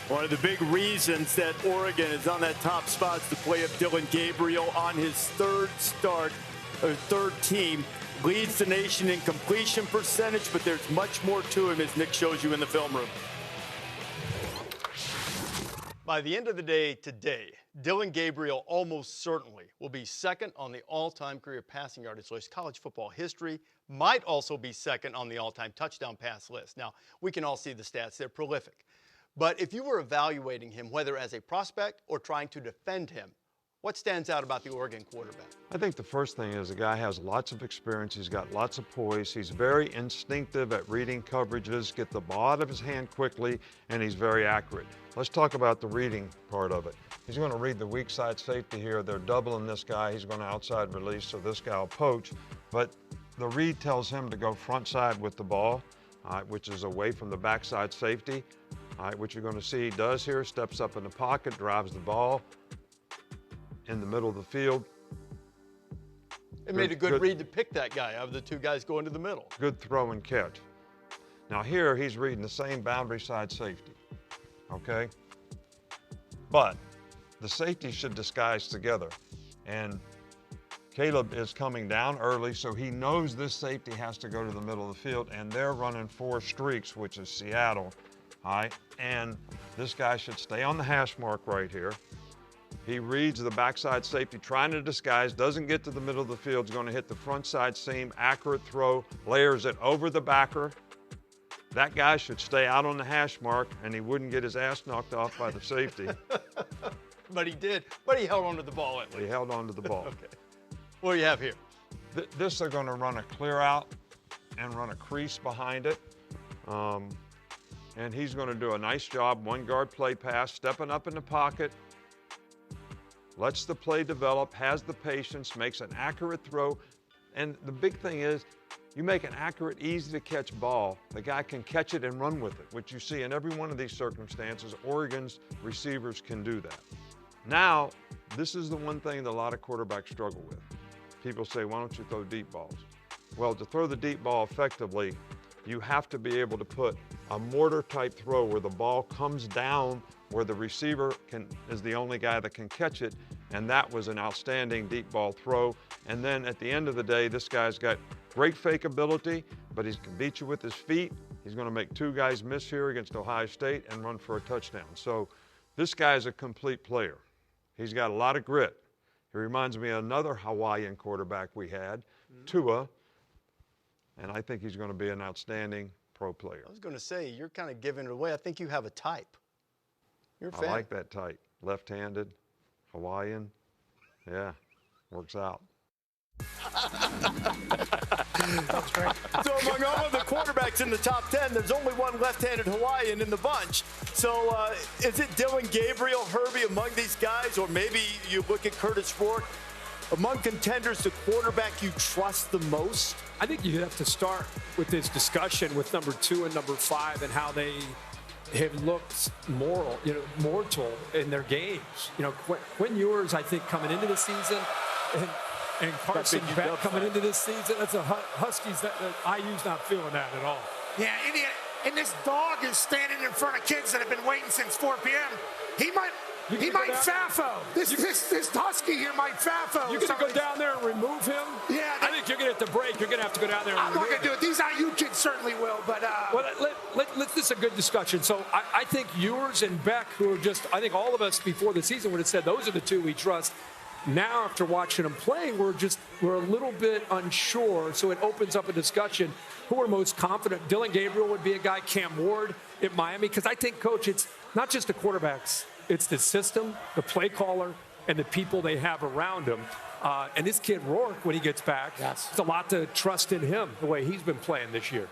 One of the big reasons that Oregon is on that top spot is the play of Dillon Gabriel on his third start, or third team. Leads the nation in completion percentage, but there's much more to him, as Nick shows you in the film room. By the end of the day today, Dillon Gabriel almost certainly will be second on the all-time career passing yardage list. College football history might also be second on the all-time touchdown pass list. Now, we can all see the stats. They're prolific. But if you were evaluating him, whether as a prospect or trying to defend him, what stands out about the Oregon quarterback? I think the first thing is the guy has lots of experience. He's got lots of poise. He's very instinctive at reading coverages, get the ball out of his hand quickly, and he's very accurate. Let's talk about the reading part of it. He's going to read the weak side safety here. They're doubling this guy. He's going to outside release, so this guy will poach. But the read tells him to go front side with the ball, which is away from the backside safety. What you're going to see he does here, steps up in the pocket, drives the ball in the middle of the field. It made a good read to pick that guy out of the two guys going to the middle. Good throw and catch. Now here he's reading the same boundary side safety, okay? But the safety should disguise together. And Caleb is coming down early, so he knows this safety has to go to the middle of the field, and they're running 4 streaks, which is Seattle. All right, and this guy should stay on the hash mark right here. He reads the backside safety, trying to disguise, doesn't get to the middle of the field. He's going to hit the front side seam, accurate throw, layers it over the backer. That guy should stay out on the hash mark, and he wouldn't get his ass knocked off by the safety. But he did. But he held on to the ball at least. He held on to the ball. Okay. What do you have here? This they're going to run a clear out and run a crease behind it. And he's going to do a nice job, 1-guard play pass, stepping up in the pocket, lets the play develop, has the patience, makes an accurate throw. And the big thing is, you make an accurate, easy-to-catch ball, the guy can catch it and run with it, which you see in every one of these circumstances. Oregon's receivers can do that. Now, this is the one thing that a lot of quarterbacks struggle with. People say, why don't you throw deep balls? Well, to throw the deep ball effectively, you have to be able to put a mortar-type throw where the ball comes down where the receiver is the only guy that can catch it, and that was an outstanding deep ball throw. And then at the end of the day, this guy's got great fake ability, but he can beat you with his feet. He's going to make 2 guys miss here against Ohio State and run for a touchdown. So this guy's a complete player. He's got a lot of grit. He reminds me of another Hawaiian quarterback we had, Tua, and I think he's going to be an outstanding pro player. I was going to say, you're kind of giving it away. I think you have a type. You're a fan. I like that type. Left-handed, Hawaiian. Yeah, works out. So among all of the quarterbacks in the top 10, there's only one left-handed Hawaiian in the bunch. So is it Dillon Gabriel, Herbie among these guys, or maybe you look at Curtis Rourke? Among contenders, the quarterback you trust the most? I think you have to start with this discussion with number 2 and number 5 and how they have looked mortal in their games. Quinn Ewers, I think, coming into the season, and Carson Beck coming into this season, that's a Huskies that IU's not feeling that at all. Yeah, and this dog is standing in front of kids that have been waiting since 4 p.m. He might FAFO. This Husky here might FAFO. You're going to go down there and remove him? Yeah. I think you're going to have to break. You're going to have to go down there and I'm not going to do it. These IU kids certainly will, but... Well, this is a good discussion. So I think Ewers and Beck, who are just... I think all of us before the season would have said those are the 2 we trust. Now, after watching them play, we're a little bit unsure. So it opens up a discussion. Who are most confident? Dillon Gabriel would be a guy. Cam Ward at Miami. Because I think, Coach, it's not just the quarterbacks. It's the system, the play caller, and the people they have around him. And this kid, Rourke, when he gets back, it's a lot to trust in him, the way he's been playing this year.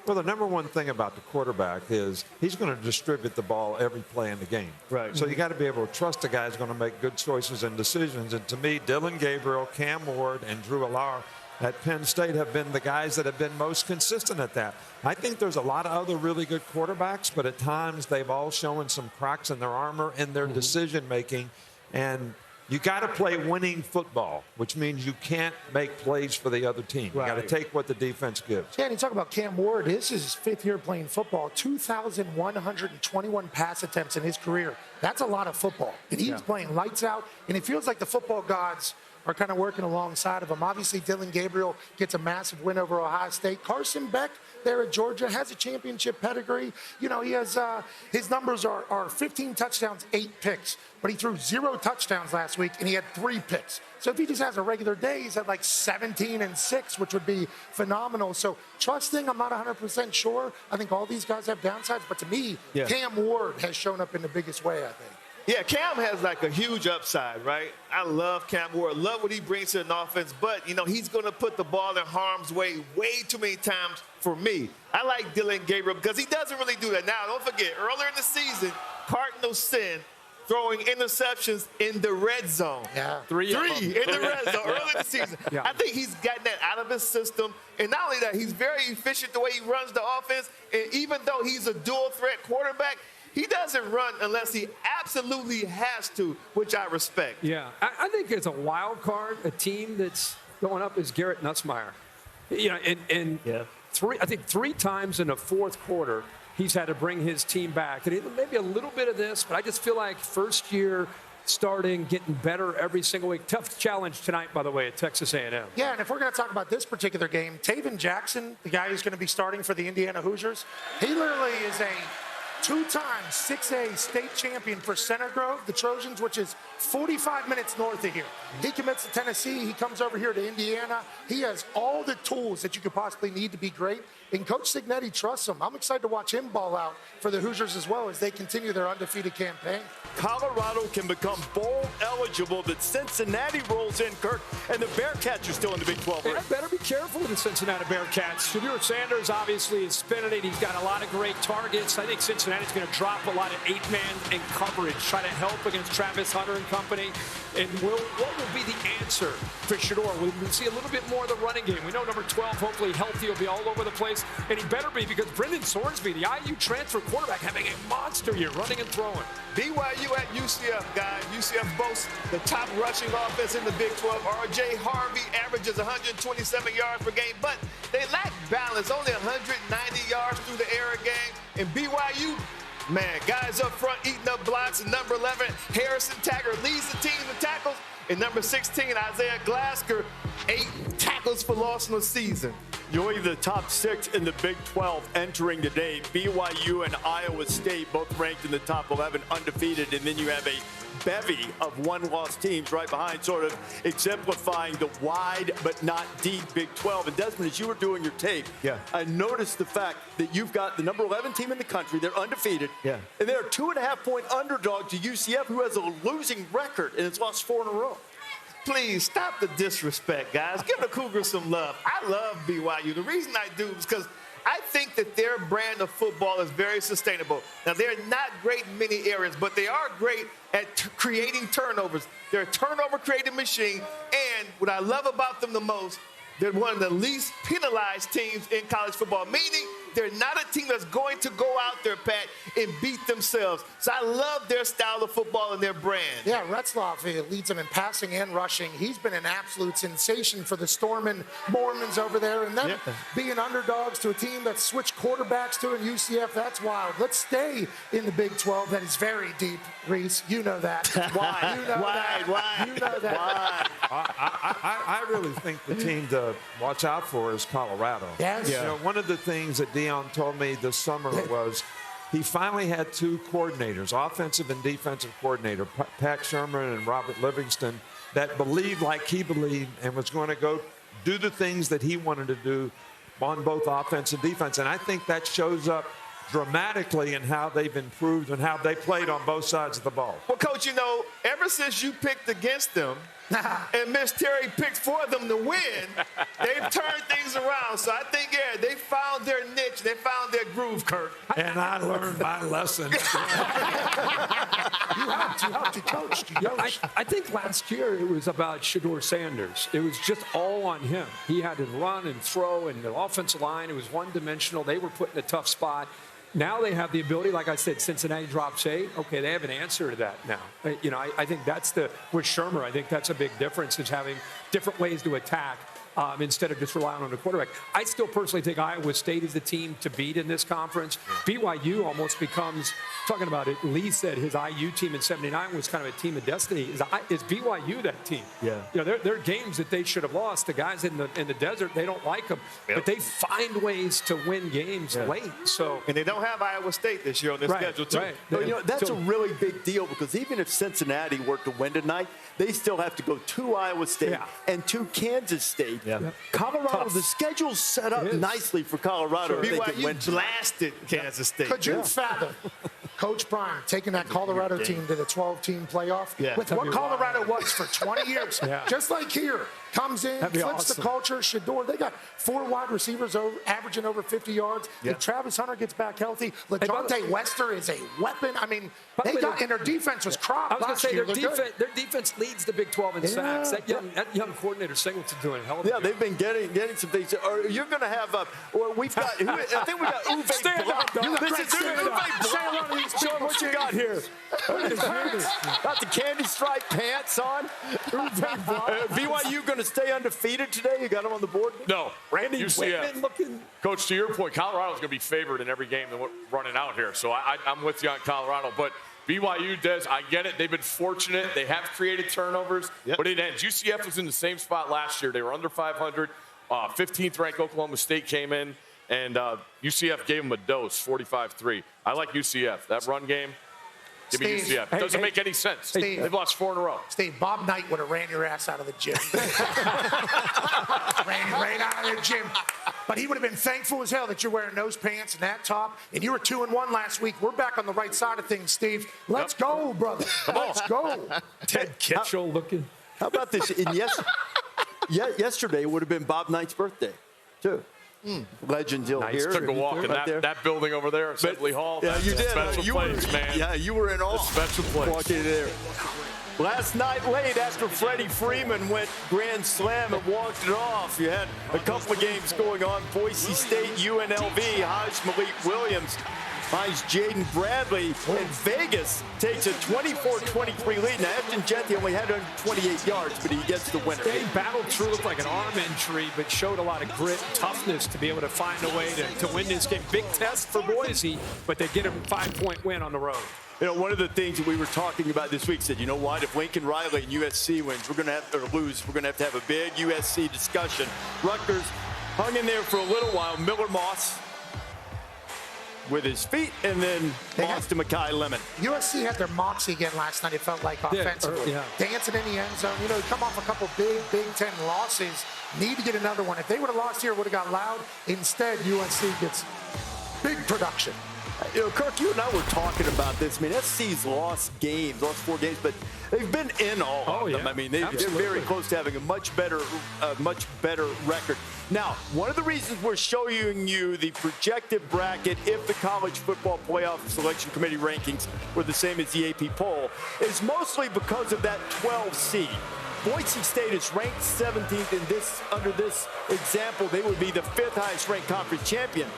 Well, the number one thing about the quarterback is he's going to distribute the ball every play in the game. Right. So you got to be able to trust the guy who's going to make good choices and decisions. And to me, Dillon Gabriel, Cam Ward, and Drew Allar at Penn State have been the guys that have been most consistent at that. I think there's a lot of other really good quarterbacks, but at times they've all shown some cracks in their armor and their decision making. And you got to play winning football, which means you can't make plays for the other team. You got to take what the defense gives. Yeah, and you talk about Cam Ward. This is his 5th year playing football. 2,121 pass attempts in his career. That's a lot of football. And he's playing lights out, and it feels like the football gods are kind of working alongside of him. Obviously, Dillon Gabriel gets a massive win over Ohio State. Carson Beck there at Georgia has a championship pedigree. You know, he has his numbers are 15 touchdowns, 8 picks. But he threw 0 touchdowns last week, and he had 3 picks. So if he just has a regular day, he's at like 17 and 6, which would be phenomenal. So trusting, I'm not 100% sure. I think all these guys have downsides. But to me, Cam Ward has shown up in the biggest way, I think. Yeah, Cam has like a huge upside, right? I love Cam Ward, love what he brings to an offense, but, you know, he's going to put the ball in harm's way too many times for me. I like Dillon Gabriel because he doesn't really do that. Now, don't forget, earlier in the season, Cardinals sin throwing interceptions in the red zone. Yeah. Three in the red zone early in the season. Yeah. I think he's gotten that out of his system. And not only that, he's very efficient the way he runs the offense. And even though he's a dual threat quarterback, he doesn't run unless he absolutely has to, which I respect. Yeah, I think it's a wild card, a team that's going up is Garrett Nussmeier. You know, and I think 3 times in the fourth quarter, he's had to bring his team back. And maybe a little bit of this, but I just feel like first year starting, getting better every single week. Tough challenge tonight, by the way, at Texas A&M. Yeah, and if we're going to talk about this particular game, Taven Jackson, the guy who's going to be starting for the Indiana Hoosiers, he literally is a 2-time 6A state champion for Center Grove, the Trojans, which is 45 minutes north of here. He commits to Tennessee. He comes over here to Indiana. He has all the tools that you could possibly need to be great. And Coach Signetti trusts him. I'm excited to watch him ball out for the Hoosiers as well as they continue their undefeated campaign. Colorado can become bowl eligible, that Cincinnati rolls in, Kirk, and the Bearcats are still in the Big 12 race. Better be careful with the Cincinnati Bearcats. Shedeur Sanders obviously is spinning it. He's got a lot of great targets. I think Cincinnati's going to drop a lot of 8-man in coverage, try to help against Travis Hunter and company. And what will be the answer for Shedeur? Will we see a little bit more of the running game? We know number 12, hopefully healthy, will be all over the place. And he better be, because Brendan Sorsby, the IU transfer quarterback, having a monster year, running and throwing. BYU at UCF, guys. UCF boasts the top rushing offense in the Big 12. R.J. Harvey averages 127 yards per game, but they lack balance. Only 190 yards through the air a game. And BYU, man, guys up front eating up blocks. And number 11, Harrison Taggart leads the team in tackles. And number 16, Isaiah Glasker, 8 tackles for loss in the season. You're the top 6 in the Big 12 entering today. BYU and Iowa State both ranked in the top 11, undefeated, and then you have a bevy of one-loss teams right behind, sort of exemplifying the wide but not deep Big 12. And Desmond, as you were doing your tape, I noticed the fact that you've got the number 11 team in the country. They're undefeated. And they're a 2.5-point underdog to UCF, who has a losing record and has lost 4 in a row. Please stop the disrespect, guys. Give the Cougars some love. I love BYU. The reason I do is because I think that their brand of football is very sustainable. Now, they're not great in many areas, but they are great at creating turnovers. They're a turnover-creating machine, and what I love about them the most, they're one of the least penalized teams in college football, meaning they're not a team that's going to go out there, Pat, and beat themselves. So I love their style of football and their brand. Yeah, Retzloff leads them in passing and rushing. He's been an absolute sensation for the Stormin' Mormons over there. And then being underdogs to a team that switched quarterbacks to in UCF, that's wild. Let's stay in the Big 12. That is very deep, Reese. You know that. Why? You know that. Why? You know that. I really think the team to watch out for is Colorado. Yes. You know, one of the things that Dion told me this summer was he finally had 2 coordinators, offensive and defensive coordinator, Pat Sherman and Robert Livingston, that believed like he believed and was going to go do the things that he wanted to do on both offense and defense. And I think that shows up dramatically in how they've improved and how they played on both sides of the ball. Well, Coach, you know, ever since you picked against them and Miss Terry picked for them to win, they've turned things around. So I think, they found their niche. They found their groove, Kirk. And I learned my lesson. You helped, you coached. I think last year it was about Shedeur Sanders. It was just all on him. He had to run and throw, and the offensive line, it was one-dimensional. They were put in a tough spot. Now they have the ability, like I said, Cincinnati drops 8. Okay, they have an answer to that now. You know, I think that's with Shermer, I think that's a big difference, is having different ways to attack. Instead of just relying on the quarterback. I still personally think Iowa State is the team to beat in this conference. BYU almost becomes, talking about it, Lee said his IU team in 79 was kind of a team of destiny. Is BYU that team? Yeah. You know, there are games that they should have lost. The guys in the desert, they don't like them. Yep. But they find ways to win games late. So, and they don't have Iowa State this year on their schedule, too. Right. But, you know, that's a really big deal because even if Cincinnati were to win tonight, they still have to go to Iowa State and to Kansas State. Yeah. Colorado, the schedule's set up nicely for Colorado. Sure. If they can win. BYU blasted Kansas State. Could you fathom Coach Bryant taking that Colorado team to the 12-team playoff with what Colorado was for 20 years? Just like here. Comes in, flips the culture. Shador, they got 4 wide receivers averaging over 50 yards. If Travis Hunter gets back healthy, LaJohntay Wester is a weapon. I mean, and their defense was crop. I was going to say, their defense leads the Big 12 in sacks. That young coordinator Singleton's doing a hell of a job. They've been getting some things. You're going to have, we've got, I think we got Uwe Block. This is Uwe Block. Show them what you got here. Got the candy stripe pants on. BYU going to stay undefeated today? You got them on the board? No. Randy UCF. Coach, to your point, Colorado's going to be favored in every game that we're running out here. So I'm with you on Colorado. But BYU, Des, I get it. They've been fortunate. They have created turnovers. But it ends. UCF was in the same spot last year. They were under 500. 15th ranked Oklahoma State came in, and UCF gave them a dose, 45-3. I like UCF. That run game, give me UCF. It doesn't make any sense. Steve, they've lost 4 in a row. Steve, Bob Knight would have ran your ass out of the gym. ran right out of the gym. But he would have been thankful as hell that you're wearing those pants and that top. And you were 2-1 last week. We're back on the right side of things, Steve. Let's go, brother. Let's go. Ted Kitchell looking. How about this? Yesterday would have been Bob Knight's birthday, too. Legend Hill here. Took a walk in that building over there, Assembly Hall. Yeah, you did. Special place, man. Yeah, you were in awe. A special place. Walking there. Last night late after Freddie Freeman went grand slam and walked it off. You had a couple of games going on. Boise State, UNLV, Hajj Malik Williams, Hajj Jaden Bradley, and Vegas takes a 24-23 lead. Now, Efton Jethi only had 128 yards, but he gets the winner. They battled through, looked like an arm injury, but showed a lot of grit and toughness to be able to find a way to win this game. Big test for Boise, but they get a 5-point win on the road. You know, one of the things that we were talking about this week said, you know what, if Lincoln Riley and USC wins, we're going to have to have a big USC discussion. Rutgers hung in there for a little while. Miller Moss with his feet, and then Moss to Makai Lemon. USC had their moxie again last night, it felt like, offensively. Dancing in the end zone. You know, come off a couple Big Ten losses. Need to get another one. If they would have lost here, it would have got loud. Instead, USC gets big production. You know, Kirk, you and I were talking about this. I mean, SC's lost 4 games, but they've been in all of them. I mean, they're very close to having a much better record. Now, one of the reasons we're showing you the projected bracket, if the College Football Playoff Selection Committee rankings were the same as the AP poll, is mostly because of that 12 seed. Boise State is ranked 17th in this. Under this example, they would be the 5th highest ranked conference champion.